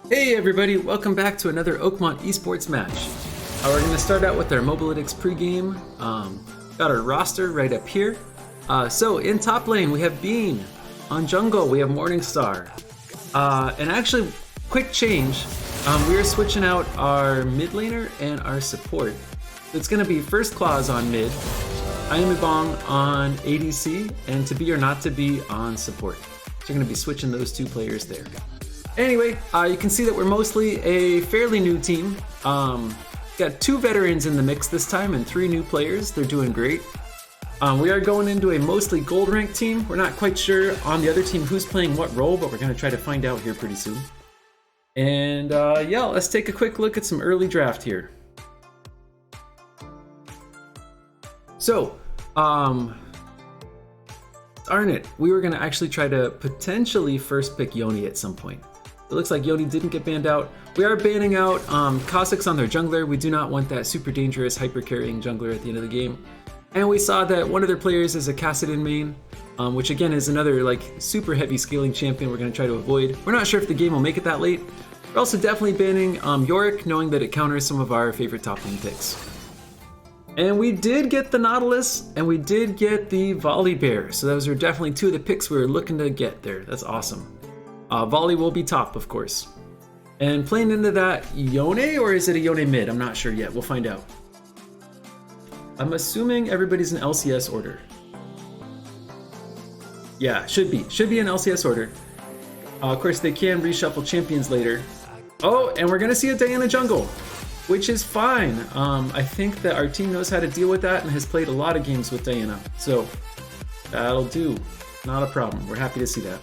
Hey everybody, welcome back to another Oakmont esports match. We're going to start out with our Mobalytics pregame. Got our roster right up here. So in top lane we have Bean. On jungle we have Morningstar. And actually, quick change. We are switching out our mid laner and our support. It's going to be First Claws on mid, Ayamibong on ADC, and To Be or Not To Be on support. So you're going to be switching those two players there. Anyway, you can see that we're mostly a fairly new team. Got 2 veterans in the mix this time and 3 new players. They're doing great. We are going into a mostly gold ranked team. We're not quite sure on the other team who's playing what role, but we're going to try to find out here pretty soon. And yeah, let's take a quick look at some early draft here. So, darn it, we were going to actually try to potentially first pick Yoni at some point. It looks like Yoni didn't get banned out. We are banning out Kha'Zix on their jungler. We do not want that super dangerous hyper carrying jungler at the end of the game. And we saw that one of their players is a Kassadin main, which again is another like super heavy scaling champion we're going to try to avoid. We're not sure if the game will make it that late. We're also definitely banning Yorick, knowing that it counters some of our favorite top lane picks. And we did get the Nautilus, and we did get the Volley Bear. So those are definitely 2 of the picks we were looking to get there. That's awesome. Volley will be top, of course. And playing into that, Yone, or is it a Yone mid? I'm not sure yet. We'll find out. I'm assuming everybody's in LCS order. Yeah, should be. Should be in LCS order. Of course, they can reshuffle champions later. Oh, and we're going to see a Diana jungle, which is fine. I think that our team knows how to deal with that and has played a lot of games with Diana. So that'll do. Not a problem. We're happy to see that.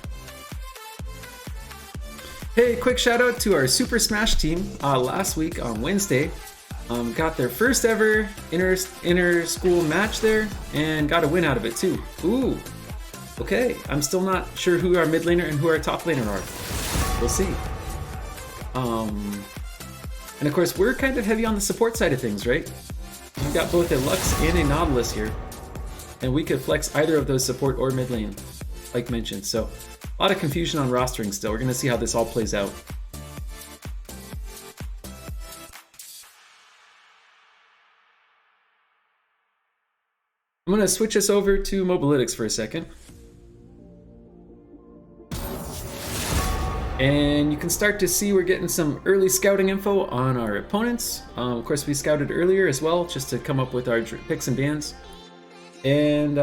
Hey, quick shout out to our Super Smash team last week on Wednesday. Got their first ever inter-school match there and got a win out of it too. Ooh, okay. I'm still not sure who our mid laner and who our top laner are. We'll see. And of course, we're kind of heavy on the support side of things, right? We've got both a Lux and a Nautilus here, and we could flex either of those support or mid lane, like mentioned. So a lot of confusion on rostering still. We're going to see how this all plays out. I'm going to switch us over to Mobalytics for a second. And you can start to see we're getting some early scouting info on our opponents. Of course, we scouted earlier as well, just to come up with our picks and bans. And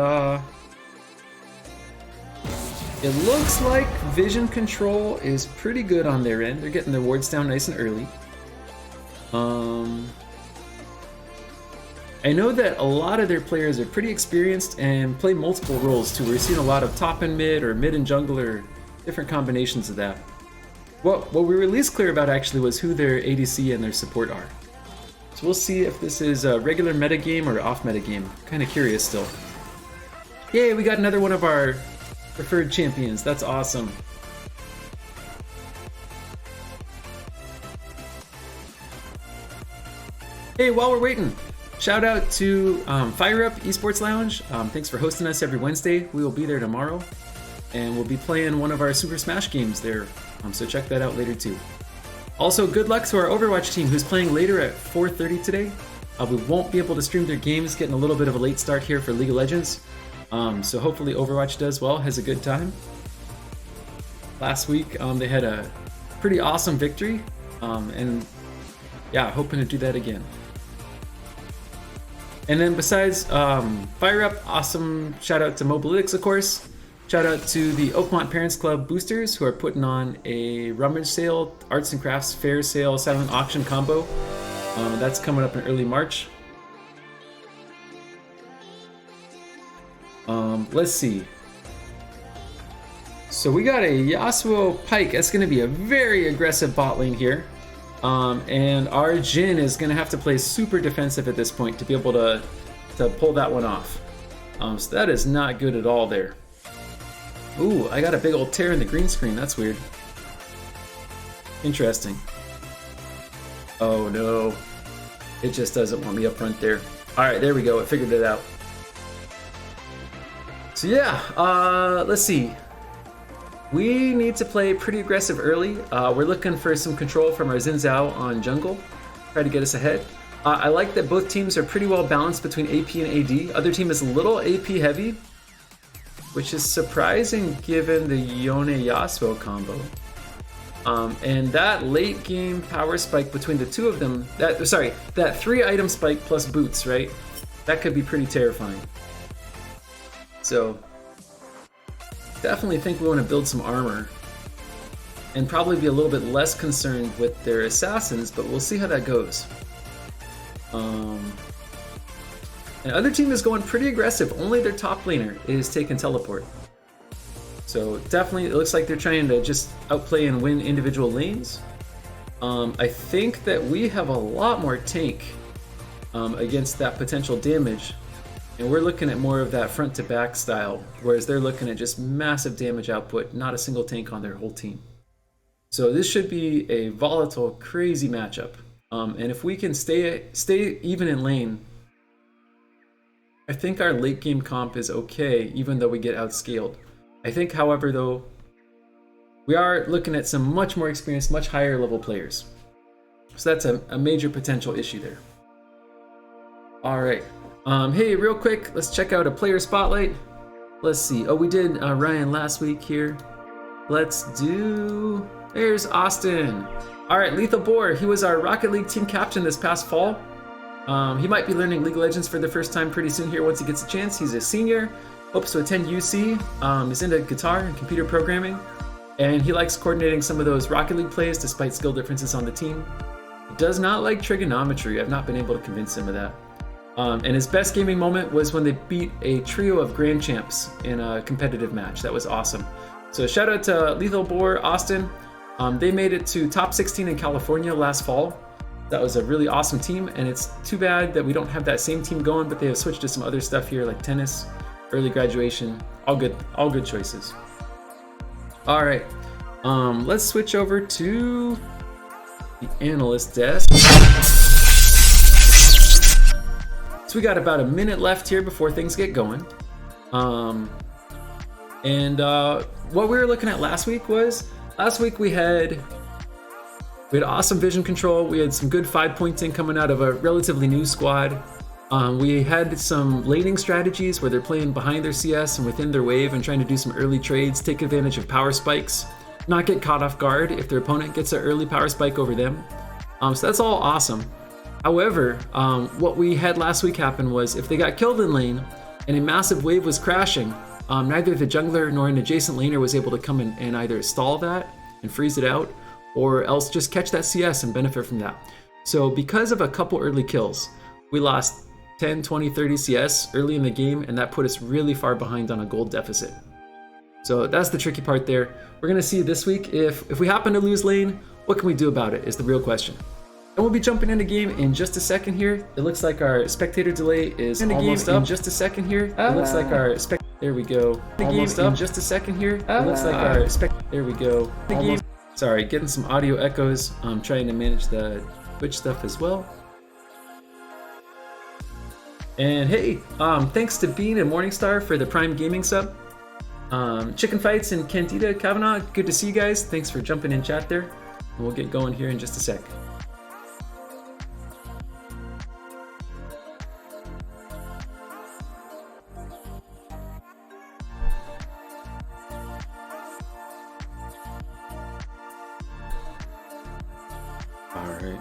it looks like vision control is pretty good on their end. They're getting their wards down nice and early. I know that a lot of their players are pretty experienced and play multiple roles too. We're seeing a lot of top and mid, or mid and jungle, or different combinations of that. What we were least clear about actually was who their ADC and their support are. So we'll see if this is a regular metagame or off metagame. Kind of curious still. Yay, we got another one of our preferred champions. That's awesome. Hey, while we're waiting, shout out to Fire Up Esports Lounge. Thanks for hosting us every Wednesday. We will be there tomorrow, and we'll be playing one of our Super Smash games there. So check that out later too. Also, good luck to our Overwatch team who's playing later at 4:30 today. We won't be able to stream their games, getting a little bit of a late start here for League of Legends. So hopefully Overwatch does well, has a good time. Last week they had a pretty awesome victory, and yeah, hoping to do that again. And then besides Fire Up, awesome shout out to Mobalytics, of course. Shout out to the Oakmont Parents Club boosters who are putting on a rummage sale, arts and crafts fair sale, silent auction combo. That's coming up in early March. Let's see. So we got a Yasuo Pike. That's going to be a very aggressive bot lane here. And our Jhin is going to have to play super defensive at this point to be able to pull that one off. So that is not good at all there. Ooh, I got a big old tear in the green screen. That's weird. Interesting. Oh no. It just doesn't want me up front there. Alright, there we go. It figured it out. So yeah, let's see. We need to play pretty aggressive early. We're looking for some control from our Xin Zhao on jungle, try to get us ahead. I like that both teams are pretty well balanced between AP and AD. Other team is a little AP heavy, which is surprising given the Yone Yasuo combo. And that late game power spike between the two of them, that 3-item spike plus boots, right? That could be pretty terrifying. So definitely think we want to build some armor and probably be a little bit less concerned with their assassins, but we'll see how that goes. And other team is going pretty aggressive. Only their top laner is taking teleport. So definitely it looks like they're trying to just outplay and win individual lanes. I think that we have a lot more tank against that potential damage. And we're looking at more of that front to back style, whereas they're looking at just massive damage output, not a single tank on their whole team. So this should be a volatile, crazy matchup. And if we can stay even in lane, I think our late game comp is okay, even though we get outscaled. I think, however, though, we are looking at some much more experienced, much higher level players. So that's a major potential issue there. All right. Hey, real quick, let's check out a player spotlight. Let's see. Oh, we did Ryan last week here. Let's do... There's Austin. All right, Lethal Boar. He was our Rocket League team captain this past fall. He might be learning League of Legends for the first time pretty soon here once he gets a chance. He's a senior, hopes to attend UC, is into guitar and computer programming, and he likes coordinating some of those Rocket League plays despite skill differences on the team. He does not like trigonometry. I've not been able to convince him of that. And his best gaming moment was when they beat a trio of Grand Champs in a competitive match. That was awesome. So shout out to Lethal Boar, Austin. They made it to top 16 in California last fall. That was a really awesome team, and it's too bad that we don't have that same team going, but they have switched to some other stuff here like tennis, early graduation, all good choices. All right, let's switch over to the analyst desk. So we got about a minute left here before things get going. What we were looking at last week we had awesome vision control. We had some good 5-pointing coming out of a relatively new squad. We had some laning strategies where they're playing behind their CS and within their wave and trying to do some early trades, take advantage of power spikes, not get caught off guard if their opponent gets an early power spike over them. So that's all awesome. However, what we had last week happen was if they got killed in lane and a massive wave was crashing, neither the jungler nor an adjacent laner was able to come in and either stall that and freeze it out, or else just catch that CS and benefit from that. So because of a couple early kills, we lost 10, 20, 30 CS early in the game, and that put us really far behind on a gold deficit. So that's the tricky part there. We're gonna see this week if we happen to lose lane, what can we do about it is the real question. And we'll be jumping into game in just a second here. It looks like our spectator delay is almost up. In just a second here. It looks like our there we go. Almost up. In just a second here. It looks like our there we go. Almost. Sorry, getting some audio echoes. I'm trying to manage the Twitch stuff as well. And hey, thanks to Bean and Morningstar for the Prime Gaming sub. Chicken Fights and Quinta Kavanaugh, good to see you guys. Thanks for jumping in chat there. And we'll get going here in just a sec. All right.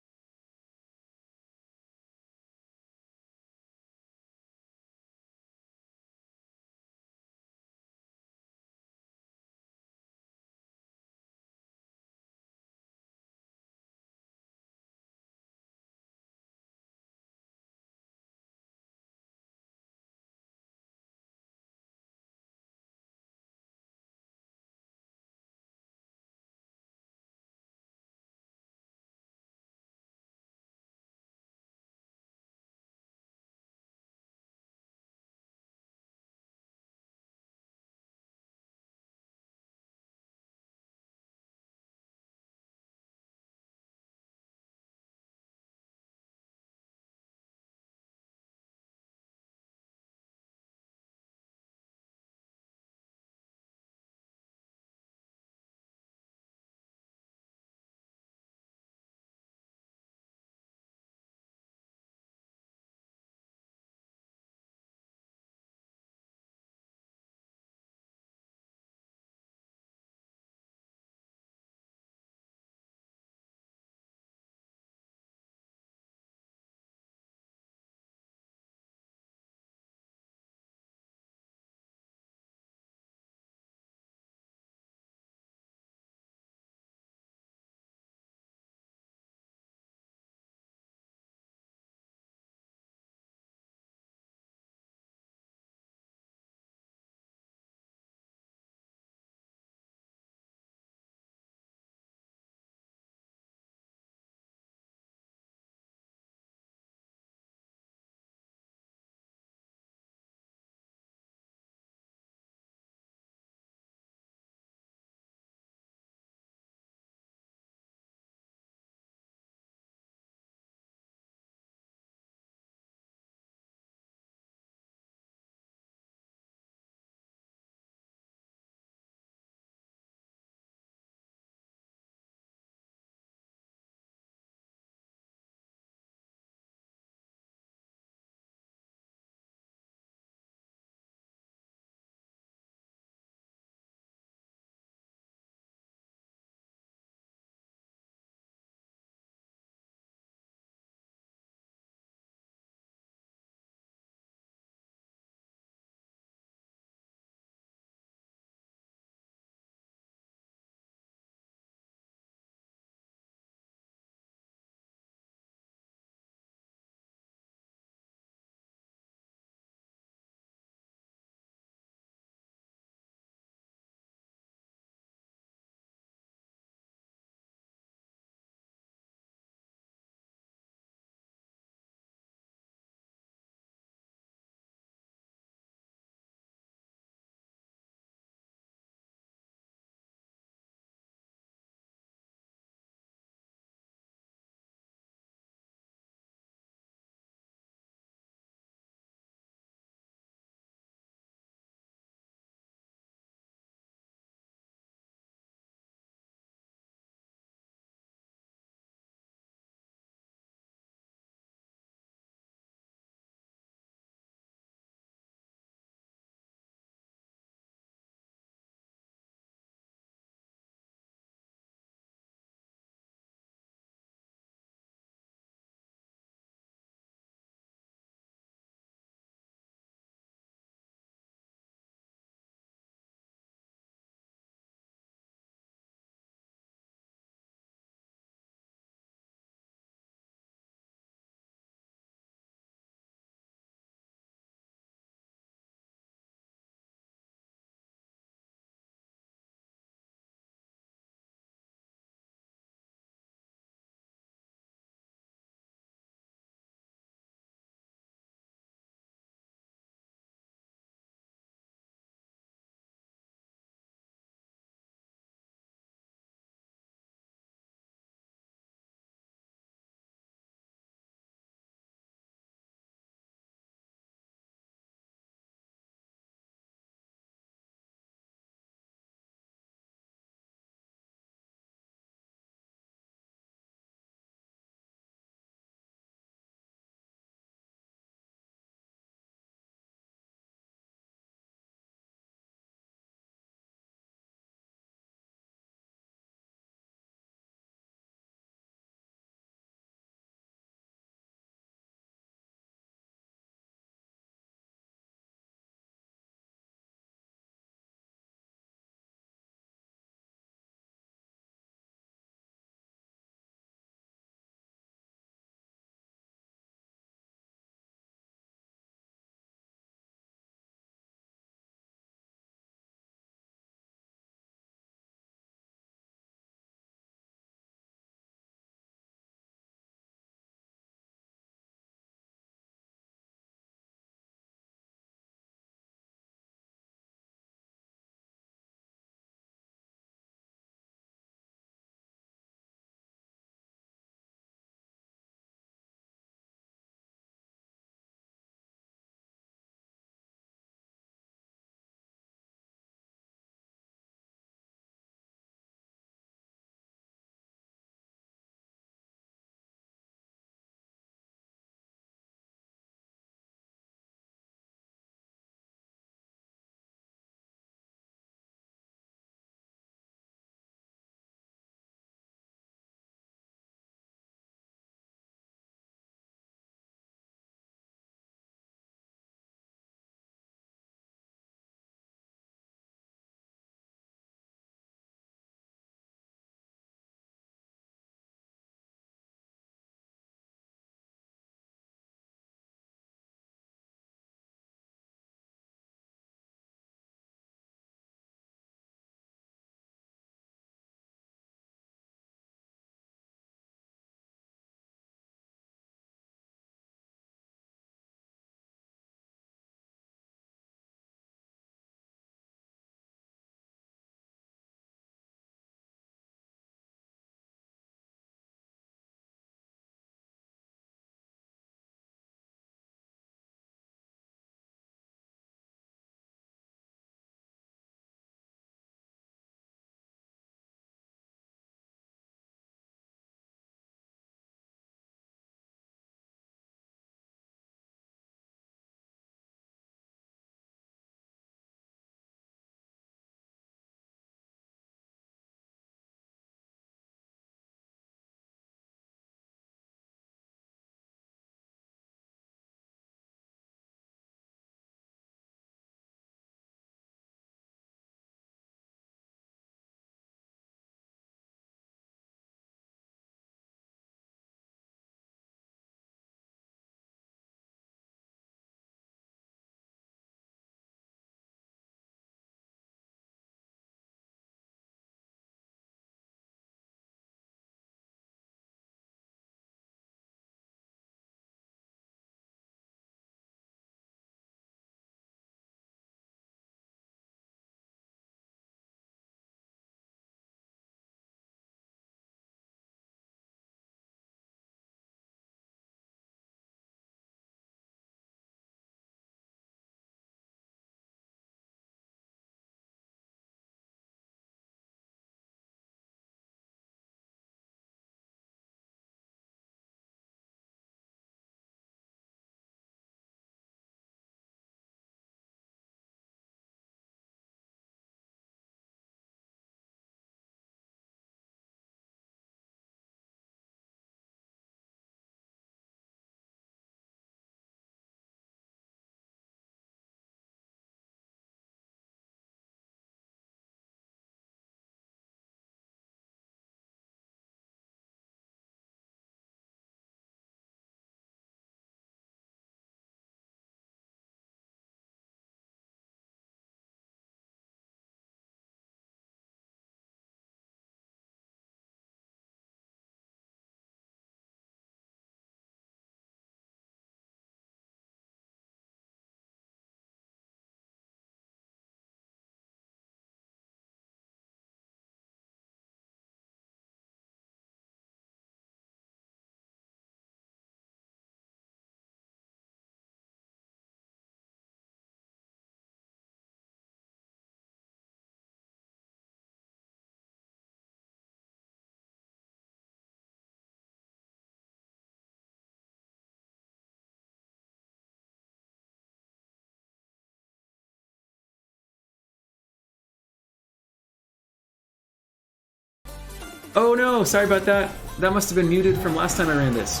Oh no, sorry about that. That must have been muted from last time I ran this.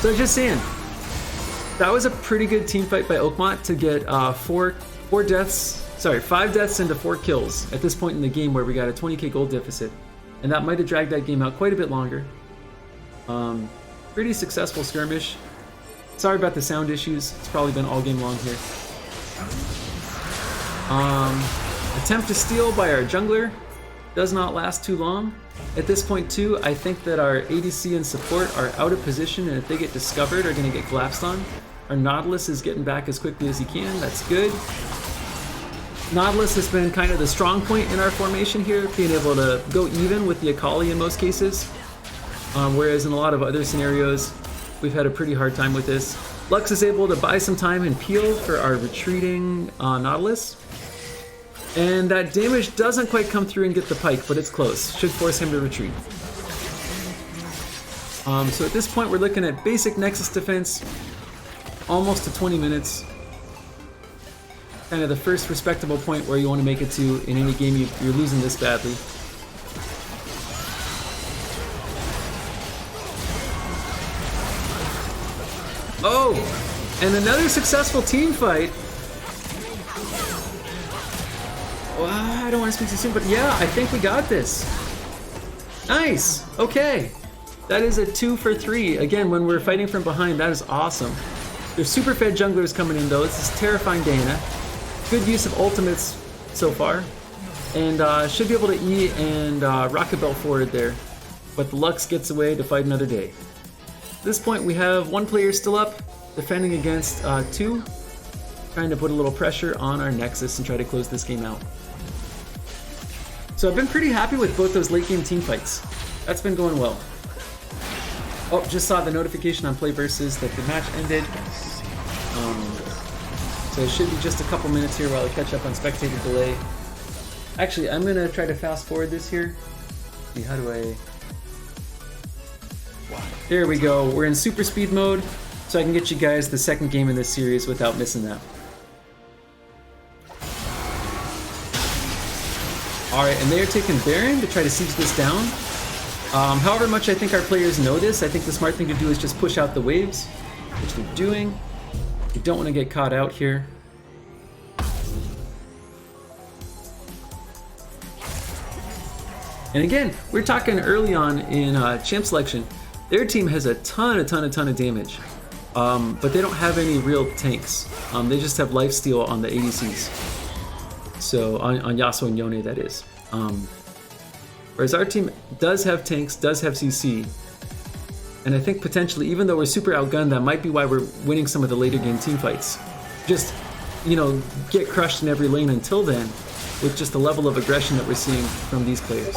So just saying, that was a pretty good team fight by Oakmont to get 5 deaths into 4 kills at this point in the game where we got a 20k gold deficit. And that might have dragged that game out quite a bit longer. Pretty successful skirmish. Sorry about the sound issues. It's probably been all game long here. Attempt to steal by our jungler does not last too long. At this point too, I think that our ADC and support are out of position, and if they get discovered, are going to get collapsed on. Our Nautilus is getting back as quickly as he can. That's good. Nautilus has been kind of the strong point in our formation here, being able to go even with the Akali in most cases. Whereas in a lot of other scenarios, we've had a pretty hard time with this. Lux is able to buy some time and peel for our retreating Nautilus. And that damage doesn't quite come through and get the pike, but it's close. Should force him to retreat. So at this point we're looking at basic Nexus defense, almost to 20 minutes. Kind of the first respectable point where you want to make it to in any game you're losing this badly. Oh, and another successful team fight. Well, I don't want to speak too soon, but yeah, I think we got this. Nice. Okay. That is a 2 for 3. Again, when we're fighting from behind, that is awesome. There's super fed junglers coming in though. This is terrifying Diana. Good use of ultimates so far. And should be able to E and rocket belt forward there. But the Lux gets away to fight another day. At this point we have 1 player still up, defending against 2. Trying to put a little pressure on our Nexus and try to close this game out. So I've been pretty happy with both those late game team fights. That's been going well. Oh, just saw the notification on PlayVS that the match ended. So it should be just a couple minutes here while I catch up on spectator delay. Actually, I'm gonna try to fast forward this here. See, how do I... There we go. We're in super speed mode, so I can get you guys the second game in this series without missing that. Alright, and they are taking Baron to try to siege this down. However much I think our players know this, I think the smart thing to do is just push out the waves, which they're doing. We don't want to get caught out here. And again, we're talking early on in champ selection. Their team has a ton of damage, but they don't have any real tanks. They just have lifesteal on the ADCs. So on Yasuo and Yone, that is. Whereas our team does have tanks, does have CC. And I think potentially, even though we're super outgunned, that might be why we're winning some of the later game team fights. Just, you know, get crushed in every lane until then, with just the level of aggression that we're seeing from these players.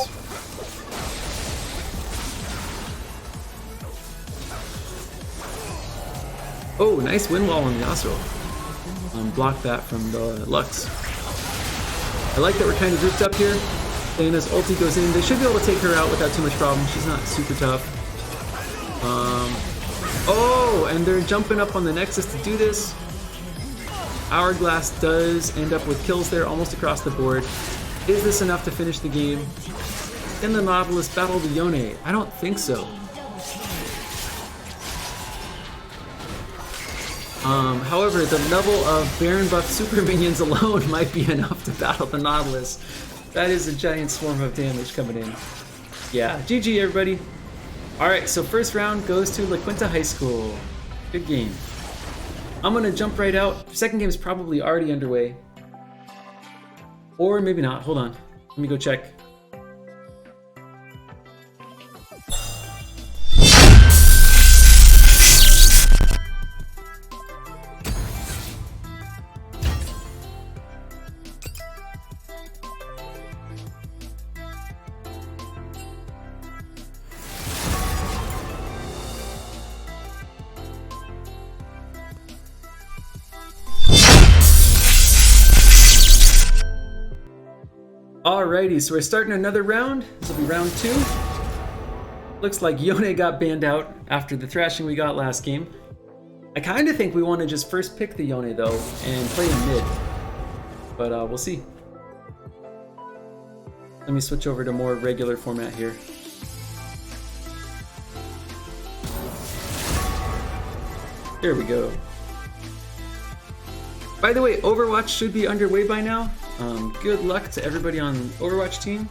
Oh, nice wind wall on Yasuo. Block that from the Lux. I like that we're kind of grouped up here. Diana's ulti goes in. They should be able to take her out without too much problem. She's not super tough. Oh, and they're jumping up on the Nexus to do this. Hourglass does end up with kills there almost across the board. Is this enough to finish the game? Can the Nautilus battle the Yone? I don't think so. However, the level of Baron buff super minions alone might be enough to battle the Nautilus. That is a giant swarm of damage coming in. Yeah, GG everybody. Alright, so first round goes to La Quinta High School. Good game. I'm gonna jump right out. Second game is probably already underway. Or maybe not, hold on. Let me go check. Alrighty, so we're starting another round. This will be round 2. Looks like Yone got banned out after the thrashing we got last game. I kind of think we want to just first pick the Yone though and play in mid. But we'll see. Let me switch over to more regular format here. Here we go. By the way, Overwatch should be underway by now. Good luck to everybody on Overwatch team.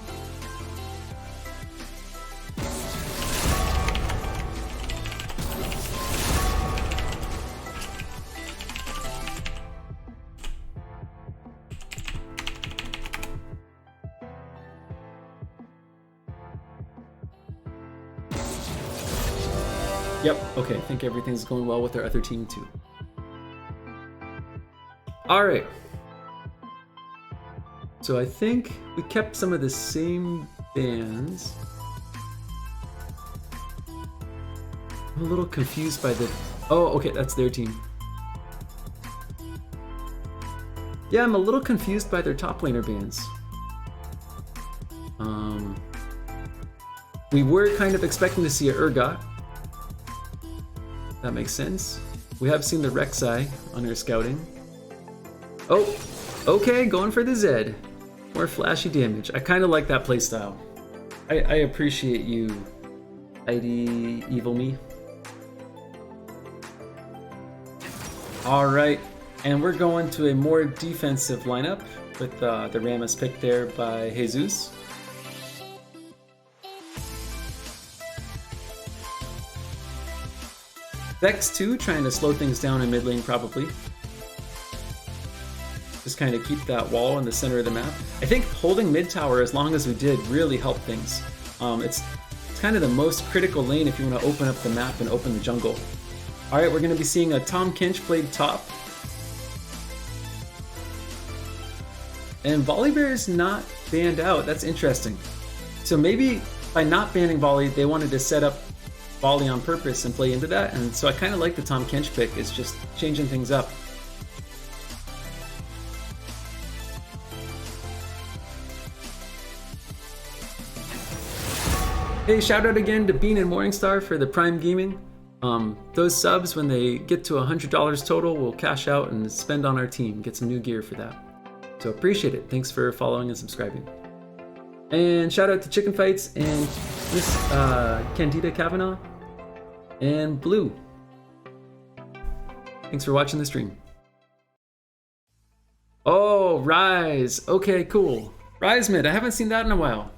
Yep, okay, I think everything's going well with our other team too. Alright. So I think we kept some of the same bands. I'm a little confused by the... Oh, okay, that's their team. Yeah, I'm a little confused by their top laner bands. We were kind of expecting to see a Urgot. That makes sense. We have seen the Rek'Sai on our scouting. Oh, okay, going for the Zed. More flashy damage. I kind of like that playstyle. I appreciate you, ID Evil Me. Alright, and we're going to a more defensive lineup with the Rammus pick there by Jesus. Vex 2 trying to slow things down in mid lane probably. Just kind of keep that wall in the center of the map. I think holding mid tower as long as we did really helped things. It's kind of the most critical lane if you want to open up the map and open the jungle. Alright, we're going to be seeing a Tahm Kench played top. And Volibear is not banned out. That's interesting. So maybe by not banning Volley, they wanted to set up Volley on purpose and play into that, and so I kind of like the Tahm Kench pick. It's just changing things up. Hey, shout out again to Bean and Morningstar for the Prime Gaming. Those subs, when they get to $100 total, we'll cash out and spend on our team, get some new gear for that. So appreciate it. Thanks for following and subscribing. And shout out to Chicken Fights and Miss Candida Kavanaugh and Blue. Thanks for watching the stream. Oh, Rise. Okay, cool. Rise Mid. I haven't seen that in a while.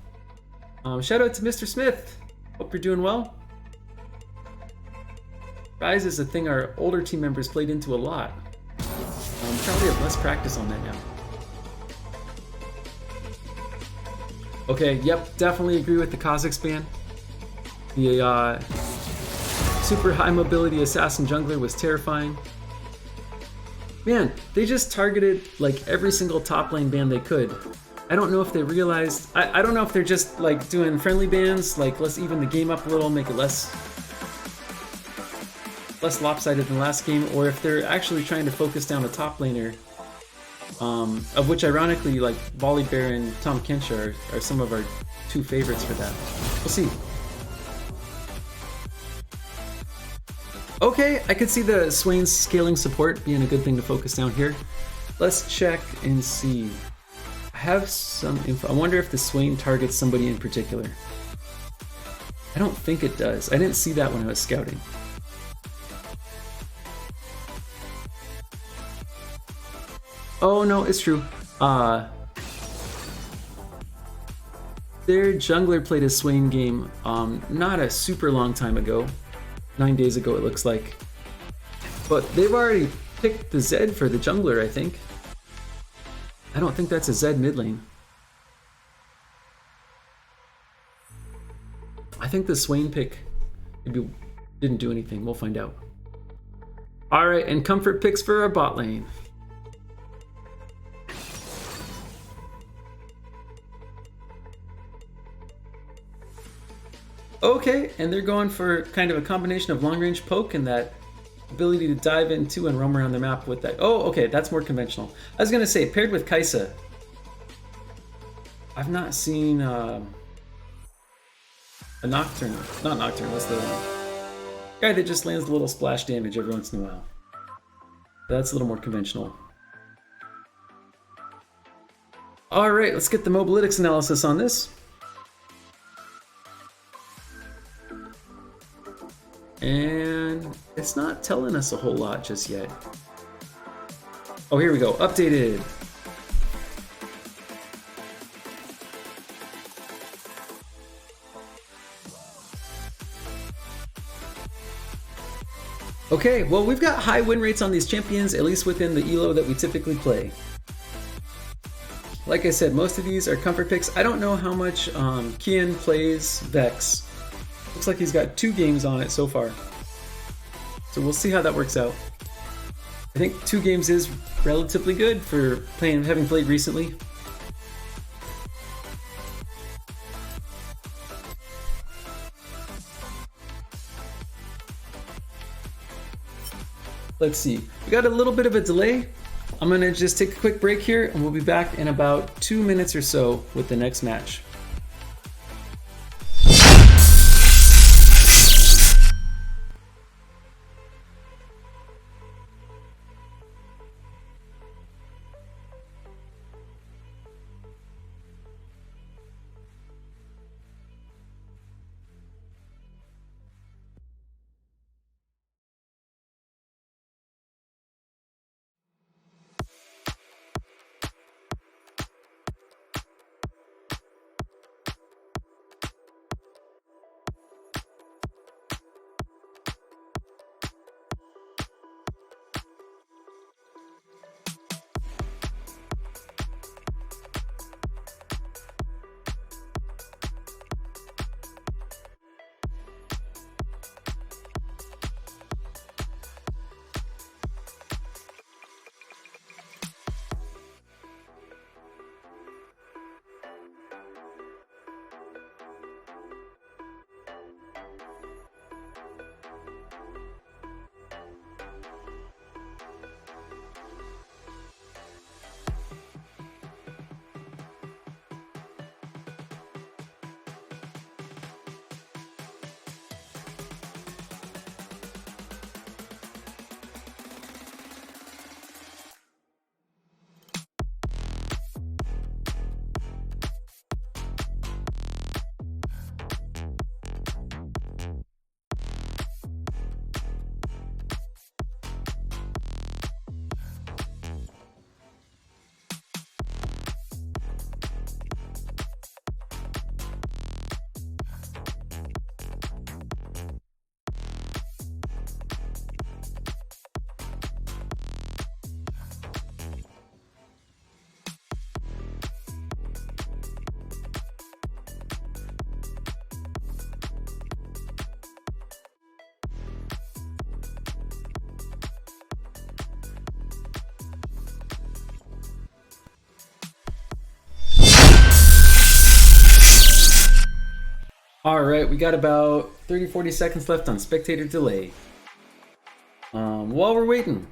Shout out to Mr. Smith. Hope you're doing well. Rise is a thing our older team members played into a lot. Probably have less practice on that now. Okay, yep, definitely agree with the Kha'Zix ban. The super high mobility assassin jungler was terrifying. Man, they just targeted like every single top lane ban they could. I don't know if they realized, I don't know if they're just like doing friendly bans, like let's even the game up a little, make it less lopsided than last game, or if they're actually trying to focus down a top laner. Of which ironically, like Volibear and Tahm Kench are some of our two favorites for that. We'll see. Okay, I could see the Swain's scaling support being a good thing to focus down here. Let's check and see. I have some info. I wonder if the Swain targets somebody in particular. I don't think it does. I didn't see that when I was scouting. Oh no, it's true. Their jungler played a Swain game not a super long time ago. 9 days ago it looks like. But they've already picked the Zed for the jungler, I think. I don't think that's a Zed mid lane. I think the Swain pick maybe didn't do anything. We'll find out. Alright, and comfort picks for our bot lane. Okay, and they're going for kind of a combination of long-range poke and that ability to dive into and roam around the map with that. Oh, okay, that's more conventional. I was gonna say, paired with Kai'Sa, I've not seen a Nocturne. Not Nocturne, what's the guy that just lands a little splash damage every once in a while? That's a little more conventional. All right, let's get the mobalytics analysis on this. And it's not telling us a whole lot just yet. Oh, here we go, updated. Okay, well, we've got high win rates on these champions, at least within the elo that we typically play. Like I said, most of these are comfort picks. I don't know how much Kian plays Vex. Looks like he's got 2 games on it so far. So we'll see how that works out. I think 2 games is relatively good for having played recently. Let's see, we got a little bit of a delay. I'm gonna just take a quick break here and we'll be back in about 2 minutes or so with the next match. All right, we got about 30-40 seconds left on spectator delay. While we're waiting,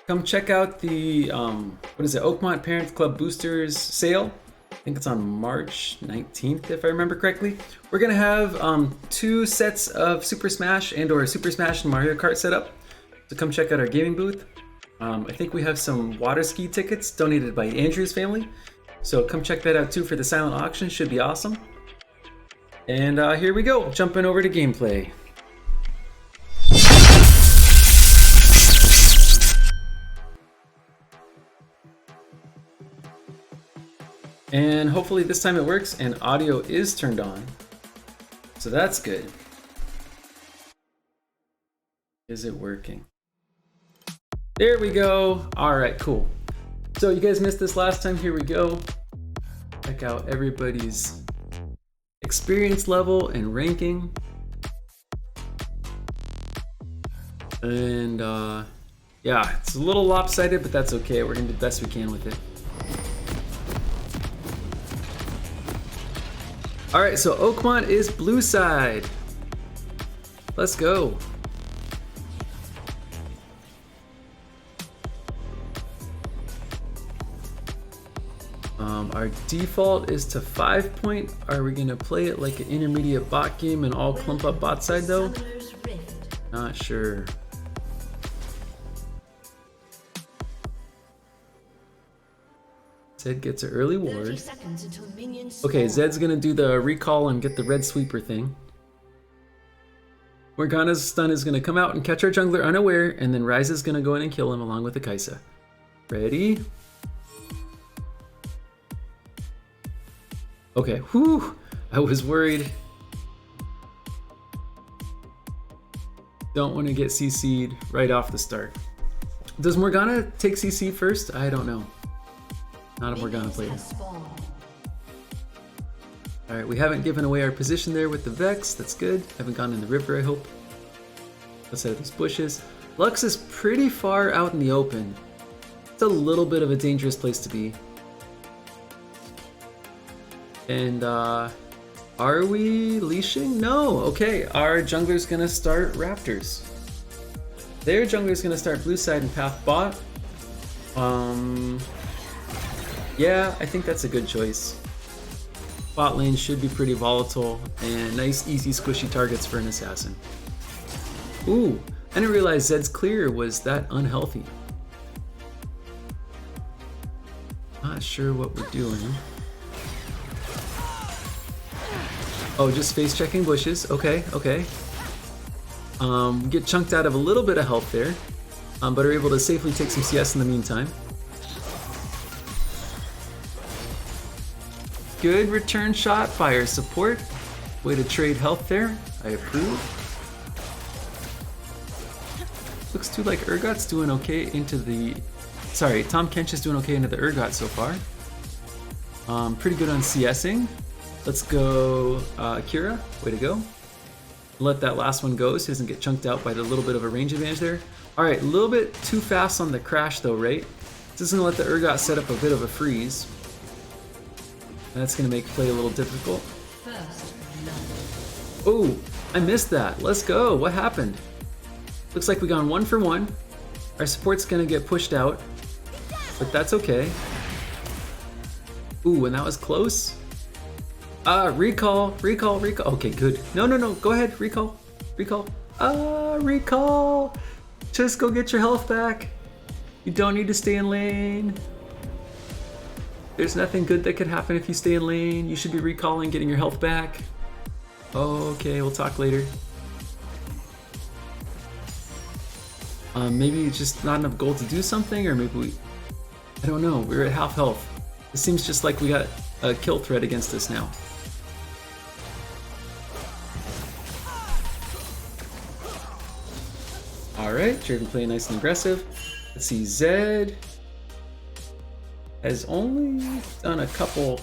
come check out the Oakmont Parents Club Boosters sale. I think it's on March 19th, if I remember correctly. We're gonna have 2 sets of Super Smash or Super Smash and Mario Kart set up. So come check out our gaming booth. I think we have some water ski tickets donated by Andrew's family. So come check that out too for the silent auction, should be awesome. And here we go, jumping over to gameplay. And hopefully this time it works and audio is turned on. So that's good. Is it working? There we go. All right, cool. So you guys missed this last time, here we go. Check out everybody's experience level and ranking. And yeah, it's a little lopsided, but that's okay. We're gonna do the best we can with it. All right, so Oakmont is blue side. Let's go. Our default is to 5-point. Are we gonna play it like an intermediate bot game and all clump up bot side though? Not sure. Zed gets an early ward. Okay, Zed's gonna do the recall and get the red sweeper thing. Morgana's stun is going to come out and catch our jungler unaware, and then Ryze is going to go in and kill him along with the Kaisa. Ready? Okay, whew, I was worried. Don't want to get CC'd right off the start. Does Morgana take CC first? I don't know. Not a Morgana player. Alright, we haven't given away our position there with the Vex. That's good. Haven't gone in the river, I hope. Outside of these bushes. Lux is pretty far out in the open. It's a little bit of a dangerous place to be. And, are we leashing? No! Okay, our jungler's gonna start Raptors. Their jungler's gonna start blue side and path bot. Yeah, I think that's a good choice. Bot lane should be pretty volatile and nice, easy, squishy targets for an assassin. Ooh, I didn't realize Zed's clear was that unhealthy. Not sure what we're doing. Oh, just face checking bushes. Okay, okay. Get chunked out of a little bit of health there, but are able to safely take some CS in the meantime. Good return shot by our support. Way to trade health there. I approve. Looks too like Urgot's doing okay into the... Sorry, Tom Kench is doing okay into the Urgot so far. Pretty good on CSing. Let's go Kira. Way to go. Let that last one go so he doesn't get chunked out by the little bit of a range advantage there. Alright, a little bit too fast on the crash though, right? This is going to let the Urgot set up a bit of a freeze. That's going to make play a little difficult. Oh, I missed that. Let's go. What happened? Looks like we gone 1 for 1. Our support's going to get pushed out, but that's okay. Ooh, and that was close. Recall. Okay, good. No. Go ahead. Recall. Recall. Just go get your health back. You don't need to stay in lane. There's nothing good that could happen if you stay in lane. You should be recalling, getting your health back. Okay, we'll talk later. Maybe it's just not enough gold to do something, or maybe I don't know. We're at half health. It seems just like we got a kill threat against us now. Alright, Draven playing nice and aggressive. Let's see, Zed has only done a couple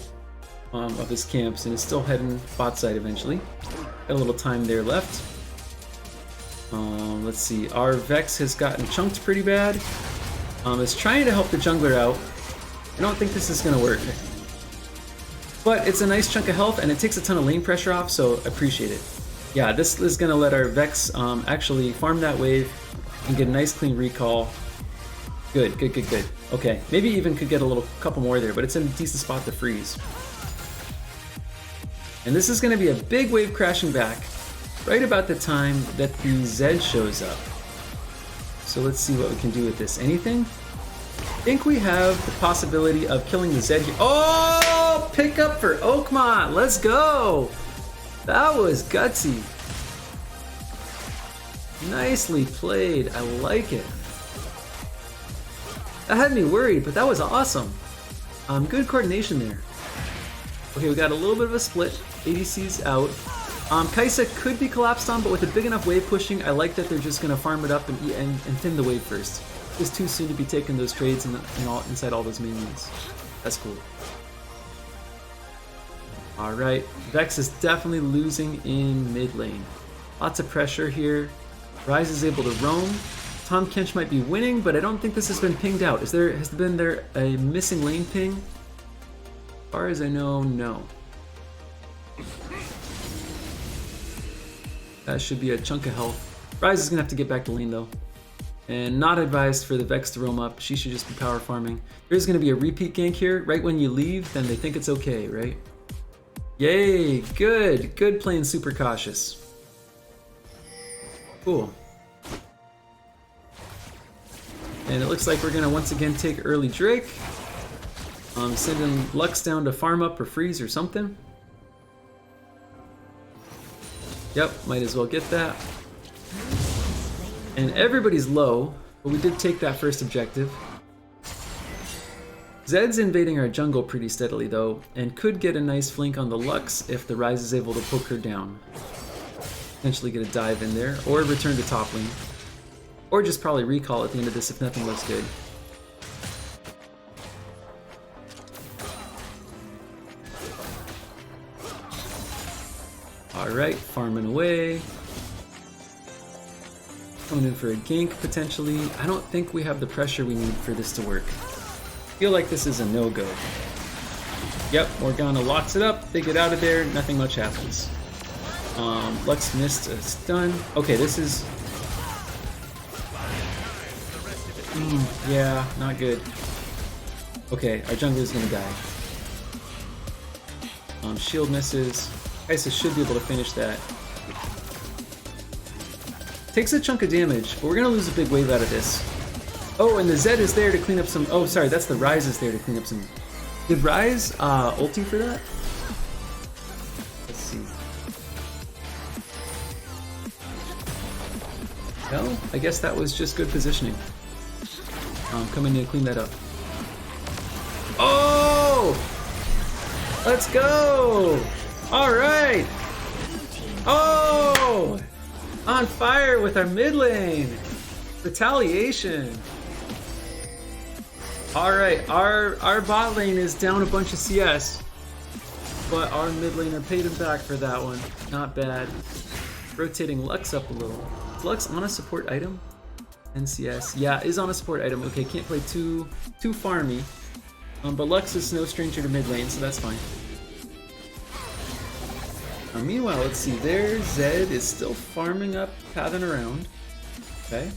of his camps and is still heading bot side eventually. Got a little time there left. Let's see, our Vex has gotten chunked pretty bad. It's trying to help the jungler out. I don't think this is going to work. But it's a nice chunk of health and it takes a ton of lane pressure off, so appreciate it. Yeah, this is going to let our Vex actually farm that wave and get a nice clean recall. Good. Okay, maybe even could get a couple more there, but it's in a decent spot to freeze. And this is going to be a big wave crashing back right about the time that the Zed shows up. So let's see what we can do with this. Anything? I think we have the possibility of killing the Zed here. Oh, pick up for Oakmont. Let's go. That was gutsy. Nicely played. I like it. That had me worried, but that was awesome. Good coordination there. Okay, we got a little bit of a split. ADC's out. Kaisa could be collapsed on, but with a big enough wave pushing, I like that they're just going to farm it up and thin the wave first. It's too soon to be taking those trades inside all those minions. That's cool. Alright, Vex is definitely losing in mid lane. Lots of pressure here. Ryze is able to roam. Tom Kench might be winning, but I don't think this has been pinged out. Has there been a missing lane ping? As far as I know, no. That should be a chunk of health. Ryze is gonna have to get back to lane though. And not advised for the Vex to roam up. She should just be power farming. There's gonna be a repeat gank here. Right when you leave, then they think it's okay, right? Yay, good. Good playing super cautious. Cool. And it looks like we're gonna once again take early Drake. Sending Lux down to farm up or freeze or something. Yep, might as well get that. And everybody's low, but we did take that first objective. Zed's invading our jungle pretty steadily though, and could get a nice flank on the Lux if the Ryze is able to poke her down. Potentially get a dive in there, or return to top lane. Or just probably recall at the end of this if nothing looks good. Alright, farming away. Coming in for a gank, potentially. I don't think we have the pressure we need for this to work. I feel like this is a no-go. Yep, Morgana locks it up, they get out of there, nothing much happens. Lux missed a stun. Okay, this is... yeah, not good. Okay, our jungler is gonna die. Shield misses. Quinta should be able to finish that. Takes a chunk of damage, but we're gonna lose a big wave out of this. Oh, and the Zed is there to clean up some... oh, sorry, that's the Ryze is there to clean up some... Did Ryze ulti for that? Let's see. No, I guess that was just good positioning. Coming in to clean that up. Oh! Let's go! Alright! Oh! On fire with our mid lane! Retaliation! Alright, our bot lane is down a bunch of CS, but our mid laner paid him back for that one. Not bad. Rotating Lux up a little. Is Lux on a support item? NCS. Yeah, is on a support item. Okay, can't play too farmy. But Lux is no stranger to mid lane, so that's fine. Meanwhile, let's see there. Zed is still farming up, pathing around. Okay.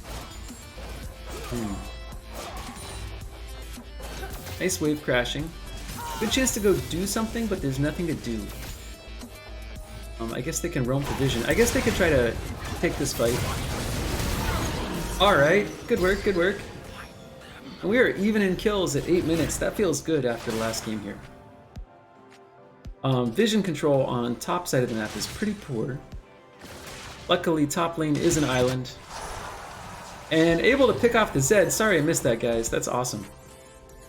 Nice wave crashing. Good chance to go do something, but there's nothing to do. I guess they can roam for vision. I guess they could try to take this fight. Alright, good work, good work. And we are even in kills at 8 minutes. That feels good after the last game here. Vision control on top side of the map is pretty poor. Luckily, top lane is an island. And able to pick off the Zed. Sorry I missed that, guys. That's awesome.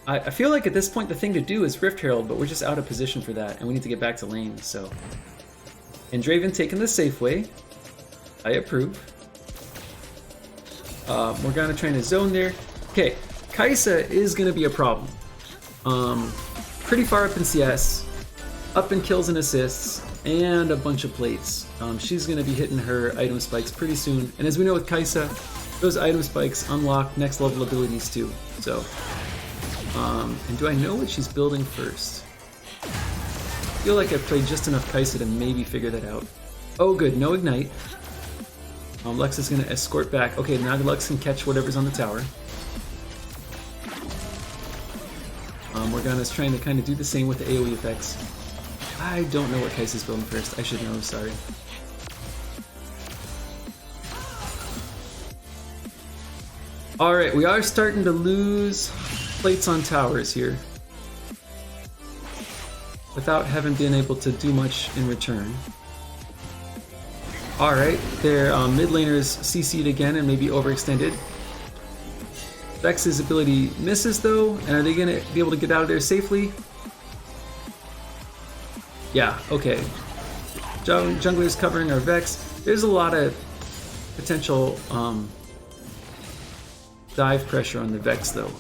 I feel like at this point the thing to do is Rift Herald, but we're just out of position for that, and we need to get back to lane, so... And Draven taking the safe way. I approve. Morgana trying to zone there. Okay, Quinta is going to be a problem. Pretty far up in CS, up in kills and assists, and a bunch of plates. She's going to be hitting her item spikes pretty soon, and as we know with Quinta, those item spikes unlock next level abilities too. So, and do I know what she's building first? I feel like I've played just enough Quinta to maybe figure that out. Oh good, no ignite. Lux is going to escort back. Okay, now the Lux can catch whatever's on the tower. Morgana's trying to kind of do the same with the AoE effects. I don't know what Quinta's building first. I should know, sorry. Alright, we are starting to lose plates on towers here, without having been able to do much in return. Alright, their mid laners CC'd again and maybe overextended. Vex's ability misses though, and are they going to be able to get out of there safely? Yeah, okay. Jungler's covering our Vex. There's a lot of potential dive pressure on the Vex though.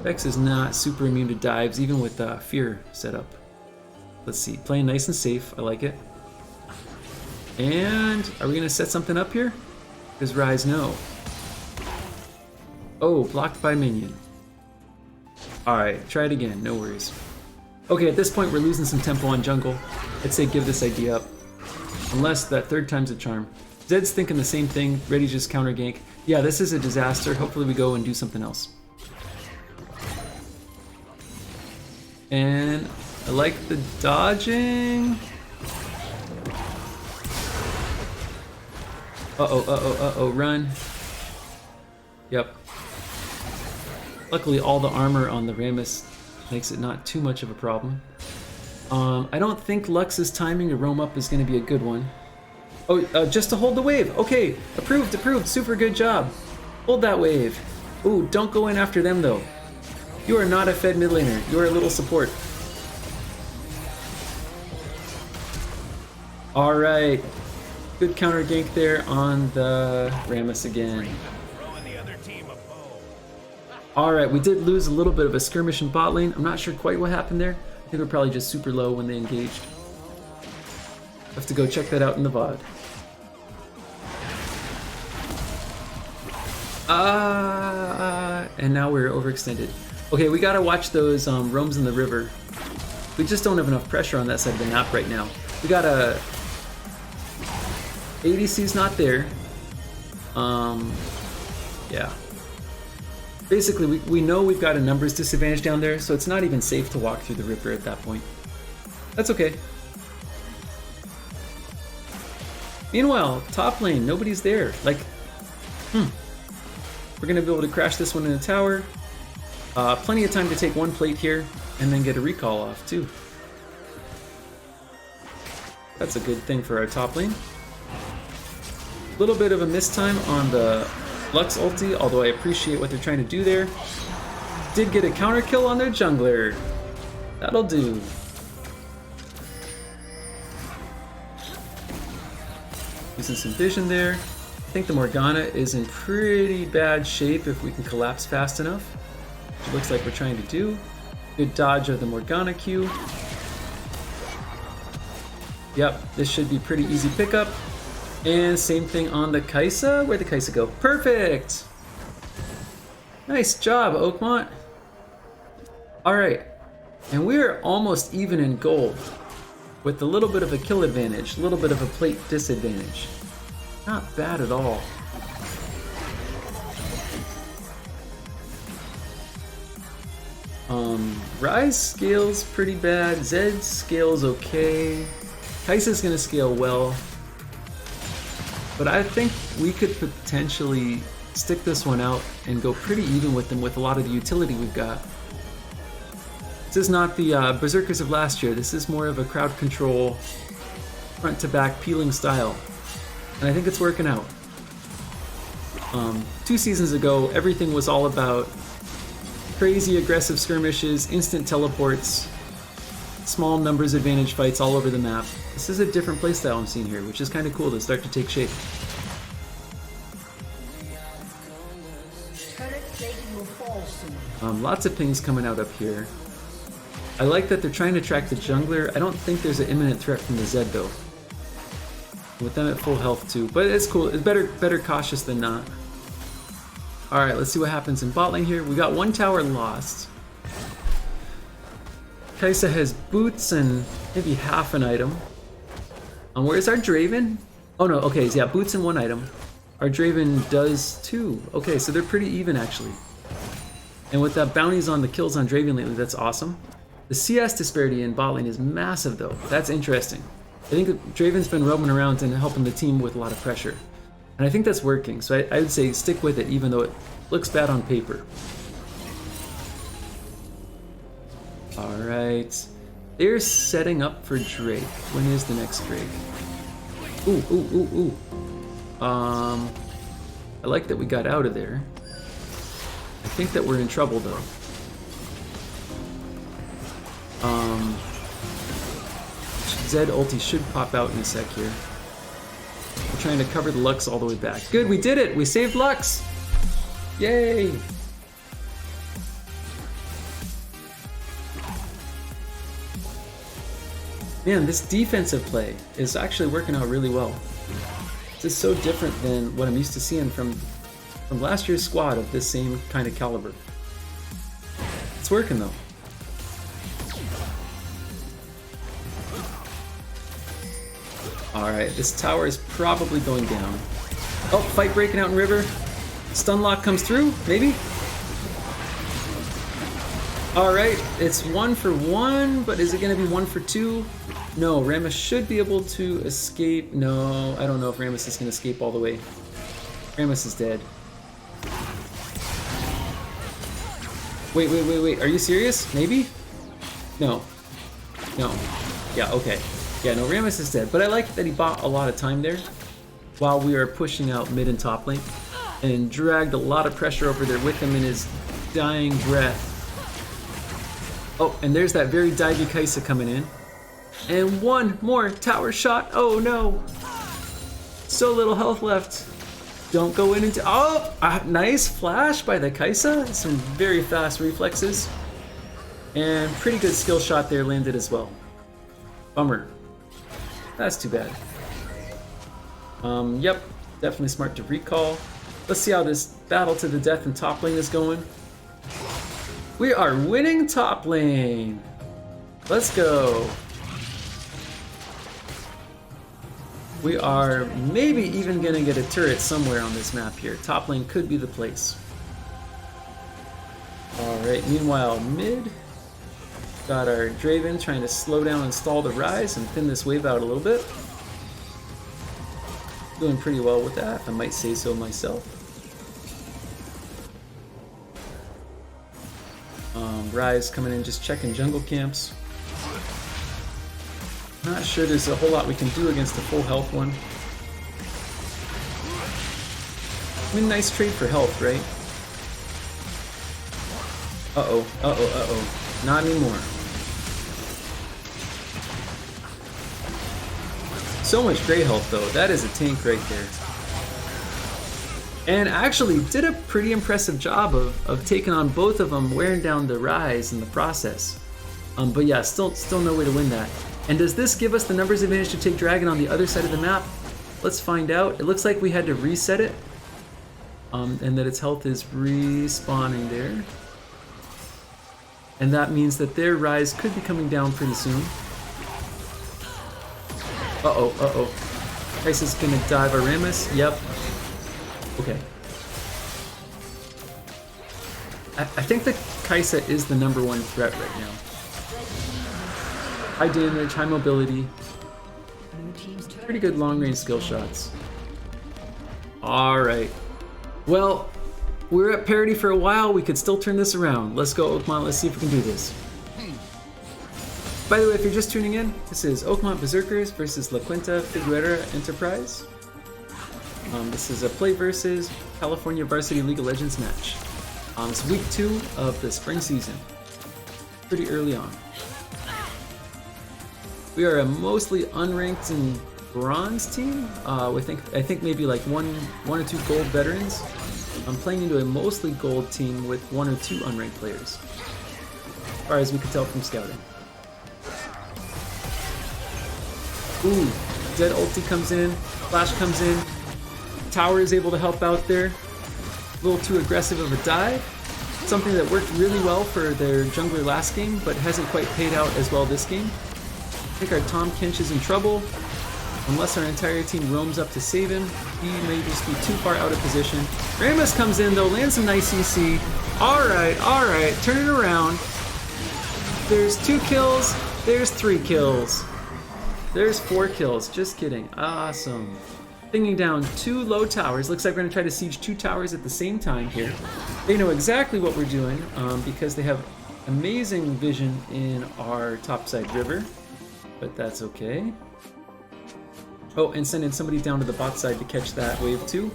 Vex is not super immune to dives, even with Fear set up. Let's see, playing nice and safe, I like it. And are we going to set something up here? Does Ryze no? Oh, blocked by minion. Alright, try it again, no worries. Okay, at this point we're losing some tempo on jungle. I'd say give this idea up. Unless that third time's a charm. Zed's thinking the same thing, ready to just counter gank. Yeah, this is a disaster. Hopefully we go and do something else. And I like the dodging. Uh-oh, run. Yep. Luckily all the armor on the Rammus makes it not too much of a problem. I don't think Lux's timing to roam up is going to be a good one. Oh, just to hold the wave. Okay, approved, approved. Super good job. Hold that wave. Ooh, don't go in after them though. You are not a fed mid laner. You are a little support. All right. Good counter gank there on the Rammus again. All right, we did lose a little bit of a skirmish in bot lane. I'm not sure quite what happened there. I think we're probably just super low when they engaged. Have to go check that out in the VOD. And now we're overextended. Okay, we gotta watch those roams in the river. We just don't have enough pressure on that side of the map right now. We got a ADC's not there. Yeah. Basically, we know we've got a numbers disadvantage down there, so it's not even safe to walk through the river at that point. That's okay. Meanwhile, top lane, nobody's there. Like, we're gonna be able to crash this one in the tower. Plenty of time to take one plate here, and then get a recall off too. That's a good thing for our top lane. A little bit of a mistime on the Lux ulti, although I appreciate what they're trying to do there. Did get a counter kill on their jungler. That'll do. Using some vision there. I think the Morgana is in pretty bad shape if we can collapse fast enough. Which looks like we're trying to do. Good dodge of the Morgana Q. Yep, this should be pretty easy pickup. And same thing on the Kaisa. Where'd the Kaisa go? Perfect! Nice job, Oakmont. Alright, and we're almost even in gold. With a little bit of a kill advantage, a little bit of a plate disadvantage. Not bad at all. Rise scales pretty bad, Zed scales okay. Kaisa's gonna scale well. But I think we could potentially stick this one out and go pretty even with them with a lot of the utility we've got. This is not the Berserkers of last year. This is more of a crowd control, front to back peeling style. And I think it's working out. 2 seasons ago, everything was all about crazy aggressive skirmishes, instant teleports, small numbers advantage fights all over the map. This is a different playstyle I'm seeing here, which is kind of cool to start to take shape. Lots of pings coming out up here. I like that they're trying to track the jungler. I don't think there's an imminent threat from the Zed though. With them at full health too, but it's cool. It's better cautious than not. All right, let's see what happens in bot lane here. We got one tower lost. Kaisa has boots and maybe half an item. Where's our Draven? Oh no, okay, yeah, boots and 1 item. Our Draven does 2. Okay, so they're pretty even actually. And with that bounties on the kills on Draven lately, that's awesome. The CS disparity in bot lane is massive though. That's interesting. I think Draven's been roaming around and helping the team with a lot of pressure. And I think that's working, so I would say stick with it even though it looks bad on paper. Alright. They're setting up for Drake. When is the next Drake? Ooh, ooh, ooh, ooh. I like that we got out of there. I think that we're in trouble though. Zed ulti should pop out in a sec here. We're trying to cover the Lux all the way back. Good, we did it! We saved Lux! Yay! Man, this defensive play is actually working out really well. This is so different than what I'm used to seeing from last year's squad of this same kind of caliber. It's working though. Alright, this tower is probably going down. Oh, fight breaking out in river. Stun lock comes through, maybe? Alright, it's 1 for 1, but is it going to be 1 for 2? No, Rammus should be able to escape. No, I don't know if Rammus is going to escape all the way. Rammus is dead. Wait, are you serious? Maybe? No. No. Yeah, okay. Yeah, no, Rammus is dead, but I like that he bought a lot of time there while we are pushing out mid and top lane and dragged a lot of pressure over there with him in his dying breath. Oh, and there's that very divey Kaisa coming in. And one more tower shot. Oh no. So little health left. Don't go in into... Oh, nice flash by the Kaisa. Some very fast reflexes. And pretty good skill shot there landed as well. Bummer. That's too bad. Yep, definitely smart to recall. Let's see how this battle to the death in top lane is going. We are winning top lane. Let's go. We are maybe even gonna get a turret somewhere on this map here. Top lane could be the place. Alright, meanwhile mid. Got our Draven trying to slow down and stall the rise and thin this wave out a little bit. Doing pretty well with that, if I might say so myself. Rise coming in, just checking jungle camps. Not sure there's a whole lot we can do against a full health one. I mean, nice trade for health, right? Uh-oh, uh-oh, uh-oh. Not anymore. So much gray health, though. That is a tank right there. And actually did a pretty impressive job of taking on both of them, wearing down the rise in the process. But yeah, still no way to win that. And does this give us the numbers advantage to take Dragon on the other side of the map? Let's find out. It looks like we had to reset it. And that its health is respawning there. And that means that their rise could be coming down pretty soon. Uh-oh, uh-oh. Kaisa's gonna dive a Rammus. Yep. Okay. I think the Kaisa is the #1 threat right now. High damage, high mobility. Pretty good long-range skill shots. Alright. Well, we were at parity for a while. We could still turn this around. Let's go, Oakmont. Let's see if we can do this. By the way, if you're just tuning in, this is Oakmont Berserkers versus La Quinta Figurina Enterprise. This is a PlayVS California Varsity League of Legends match. It's week 2 of the spring season. Pretty early on. We are a mostly unranked and bronze team. I think maybe like one or two gold veterans. I'm playing into a mostly gold team with 1 or 2 unranked players, as far as we could tell from scouting. Ooh, Dead ulti comes in, Flash comes in, Tower is able to help out there. A little too aggressive of a dive. Something that worked really well for their jungler last game, but hasn't quite paid out as well this game. I think our Tom Kinch is in trouble. Unless our entire team roams up to save him, he may just be too far out of position. Rammus comes in though, lands some nice CC. Alright, turn it around. There's 2 kills, there's 3 kills. There's 4 kills, just kidding. Awesome. Bringing down 2 low towers. Looks like we're gonna try to siege 2 towers at the same time here. They know exactly what we're doing because they have amazing vision in our topside river, but that's okay. Oh, and sending somebody down to the bot side to catch that wave too.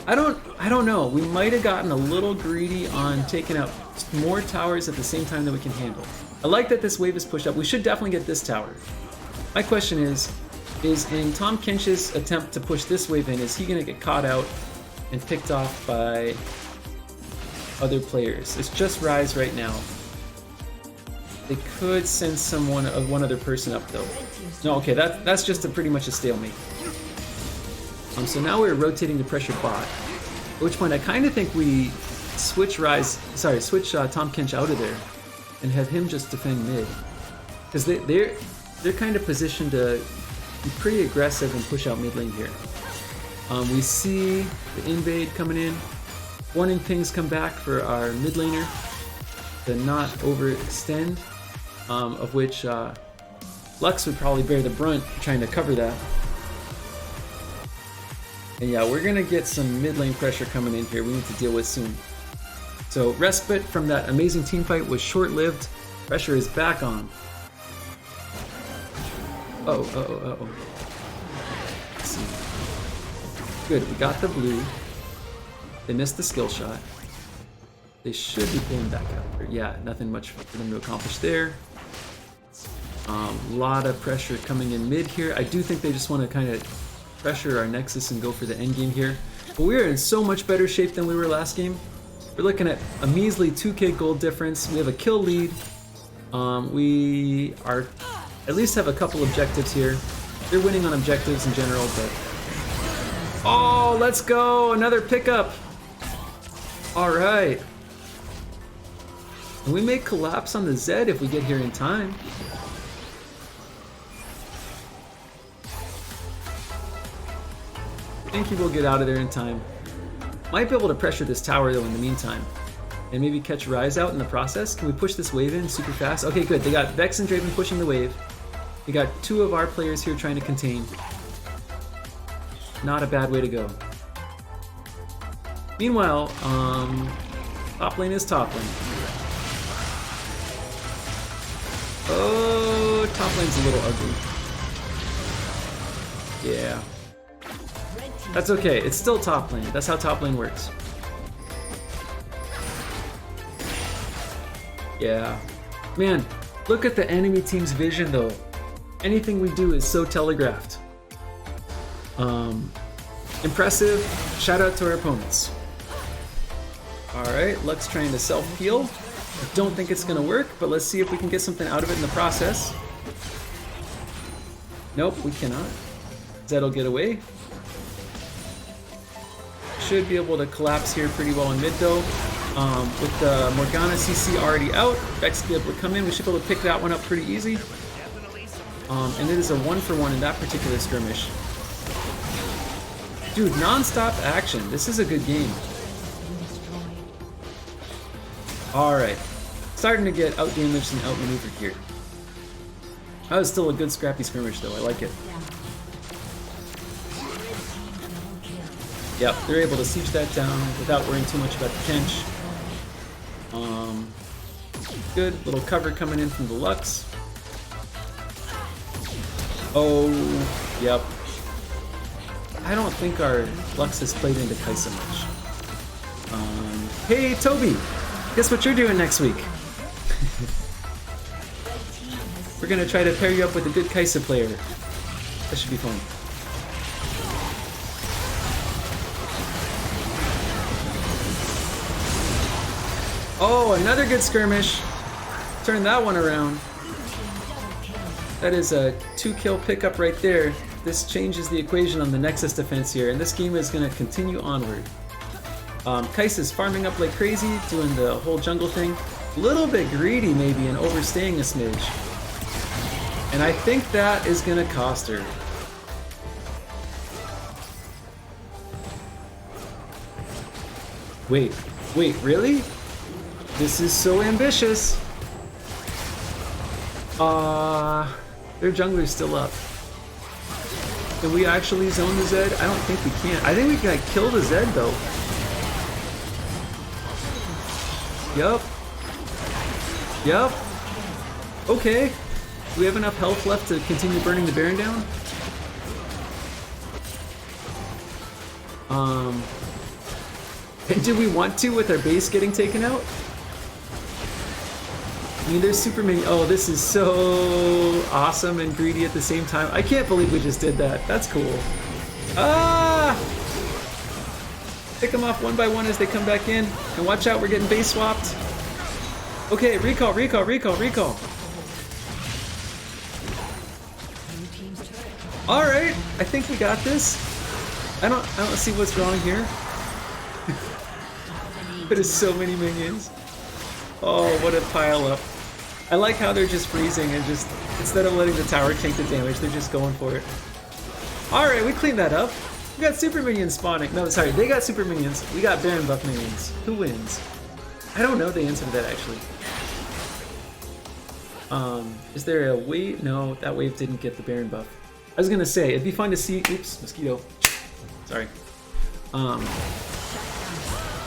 I don't know. We might have gotten a little greedy on taking out more towers at the same time that we can handle. I like that this wave is pushed up. We should definitely get this tower. My question is in Tom Kinch's attempt to push this wave in, is he gonna get caught out and picked off by other players? It's just Rise right now. They could send one other person up though. No, okay, that's just pretty much a stalemate. So now we're rotating the pressure bot. At which point I kind of think we switch Tom Kinch out of there and have him just defend mid, because they're kind of positioned to be pretty aggressive and push out mid lane here. We see the invade coming in. Warning pings come back for our mid laner to not overextend, of which Lux would probably bear the brunt trying to cover that. And yeah, we're gonna get some mid lane pressure coming in here we need to deal with soon. So respite from that amazing team fight was short-lived. Pressure is back on. Oh. Let's see. Good, we got the blue. They missed the skill shot. They should be pulling back out. Yeah, nothing much for them to accomplish there. Lot of pressure coming in mid here. I do think they just want to kind of pressure our Nexus and go for the end game here. But we're in so much better shape than we were last game. We're looking at a measly 2k gold difference. We have a kill lead. We are at least have a couple objectives here. They're winning on objectives in general, but... Oh, let's go! Another pickup! Alright. And we may collapse on the Z if we get here in time. I think he will get out of there in time. Might be able to pressure this tower though in the meantime. And maybe catch Rise out in the process. Can we push this wave in super fast? Okay, good. They got Vex and Draven pushing the wave. We got two of our players here trying to contain. Not a bad way to go. Meanwhile, top lane is top lane. Oh, top lane's a little ugly. Yeah. That's okay, it's still top lane. That's how top lane works. Yeah. Man, look at the enemy team's vision though. Anything we do is so telegraphed. Impressive. Shout out to our opponents. Alright, Lux trying to self-heal. I don't think it's gonna work, but let's see if we can get something out of it in the process. Nope, we cannot. Zed'll get away. Should be able to collapse here pretty well in mid though. With the Morgana CC already out, Vex will be able to come in. We should be able to pick that one up pretty easy. And it is a 1-for-1 in that particular skirmish. Dude, non-stop action. This is a good game. Alright. Starting to get out-damaged and outmaneuvered here. That was still a good scrappy skirmish though. I like it. Yep, they're able to siege that down without worrying too much about the Kench. Good little cover coming in from the Lux. Oh, yep. I don't think our Lux has played into Kaisa much. Hey, Toby! Guess what you're doing next week? We're gonna try to pair you up with a good Kaisa player. That should be fun. Oh, another good skirmish. Turn that one around. That is a 2-kill pickup right there. This changes the equation on the Nexus defense here, and this game is going to continue onward. Kai'Sa's farming up like crazy, doing the whole jungle thing. A little bit greedy maybe and overstaying a smidge. And I think that is going to cost her. Wait, really? This is so ambitious. Their jungler's still up. Can we actually zone the Zed? I don't think we can. I think we can kill the Zed though. Yup. Okay. Do we have enough health left to continue burning the Baron down? And do we want to with our base getting taken out? I mean, there's super many. Oh, this is so awesome and greedy at the same time. I can't believe we just did that. That's cool. Ah! Pick them off one by one as they come back in. And watch out, we're getting base swapped. Okay, recall. All right, I think we got this. I don't see what's wrong here. There's so many minions. Oh, what a pile up. I like how they're just freezing and just, instead of letting the tower take the damage, they're just going for it. Alright, we cleaned that up. We got super minions spawning. No, sorry, they got super minions. We got Baron buff minions. Who wins? I don't know the answer to that actually. Is there a wave? No, that wave didn't get the Baron buff. I was gonna say, it'd be fun to see, oops, mosquito. Sorry.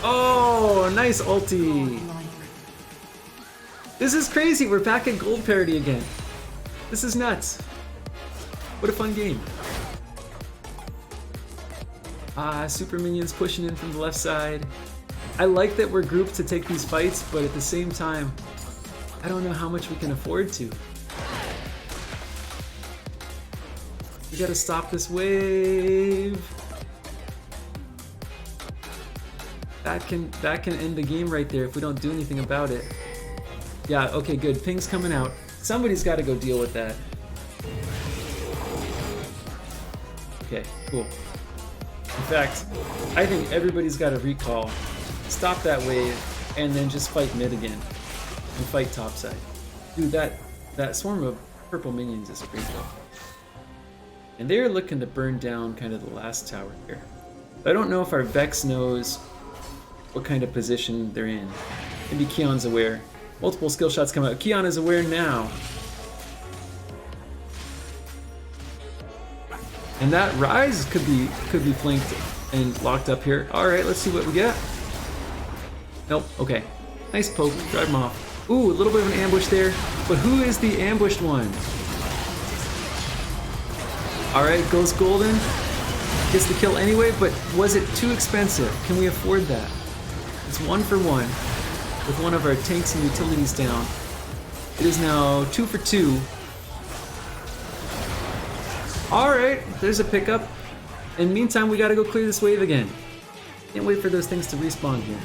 Oh, nice ulti. This is crazy, we're back at gold parity again. This is nuts. What a fun game. Super minions pushing in from the left side. I like that we're grouped to take these fights, but at the same time, I don't know how much we can afford to. We gotta stop this wave. That can end the game right there if we don't do anything about it. Yeah, okay, good. Ping's coming out. Somebody's gotta go deal with that. Okay, cool. In fact, I think everybody's got to recall, stop that wave, and then just fight mid again, and fight topside. Dude, that swarm of purple minions is pretty cool. And they're looking to burn down kind of the last tower here. I don't know if our Vex knows what kind of position they're in. Maybe Keon's aware. Multiple skill shots come out. Keon is aware now. And that Rise could be flanked and locked up here. All right, let's see what we get. Nope. Okay. Nice poke. Drive him off. Ooh, a little bit of an ambush there. But who is the ambushed one? All right, goes golden. Gets the kill anyway. But was it too expensive? Can we afford that? It's 1 for 1 with one of our tanks and utilities down. It is now 2 for 2. Alright, there's a pickup. In the meantime, we gotta go clear this wave again. Can't wait for those things to respawn here.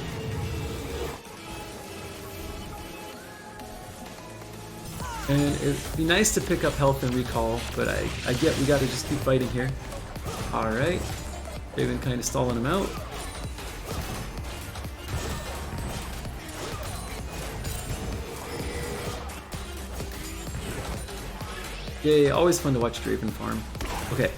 And it'd be nice to pick up health and recall, but I get we gotta just keep fighting here. Alright, they've been kind of stalling him out. Yay, always fun to watch Draven farm. Okay.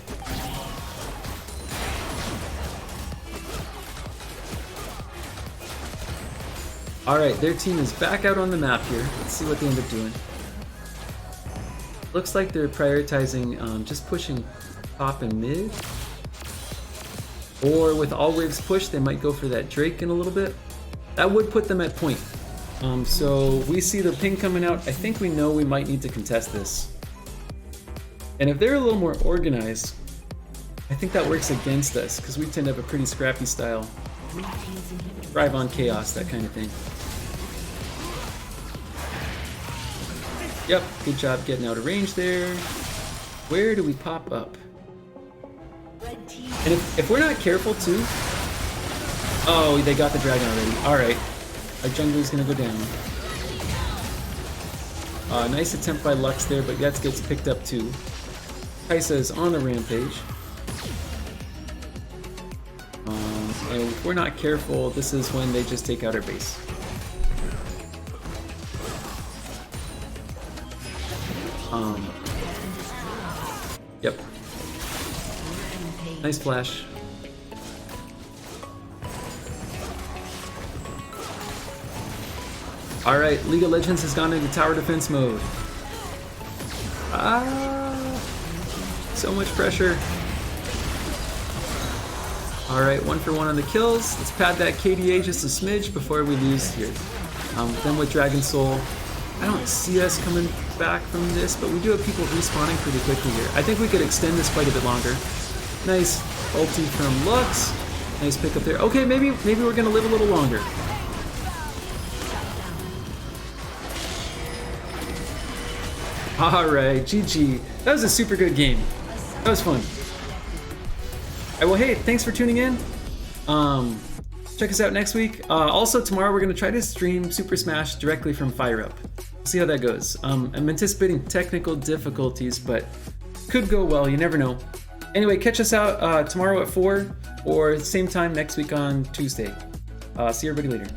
Alright, their team is back out on the map here. Let's see what they end up doing. Looks like they're prioritizing just pushing top and mid. Or with all waves pushed, they might go for that Drake in a little bit. That would put them at point. So we see the ping coming out. I think we know we might need to contest this. And if they're a little more organized, I think that works against us, because we tend to have a pretty scrappy style. Thrive on chaos, that kind of thing. Yep, good job getting out of range there. Where do we pop up? And if we're not careful too... Oh, they got the dragon already. Alright. Our jungler's gonna go down. Nice attempt by Lux there, but Getz gets picked up too. Kaisa is on a rampage. And if we're not careful, this is when they just take out our base. Yep. Nice flash. Alright, League of Legends has gone into tower defense mode. So much pressure. Alright, 1 for 1 on the kills. Let's pad that KDA just a smidge before we lose here. Then with Dragon Soul, I don't see us coming back from this, but we do have people respawning pretty quickly here. I think we could extend this quite a bit longer. Nice ulti from Lux. Nice pick up there. Okay, maybe we're gonna live a little longer. Alright, GG. That was a super good game. That was fun. Alright, well hey, thanks for tuning in. Check us out next week. Also tomorrow we're going to try to stream Super Smash directly from Fire Up. See how that goes. I'm anticipating technical difficulties, but could go well, you never know. Anyway, catch us out tomorrow at 4 or same time next week on Tuesday. See everybody later.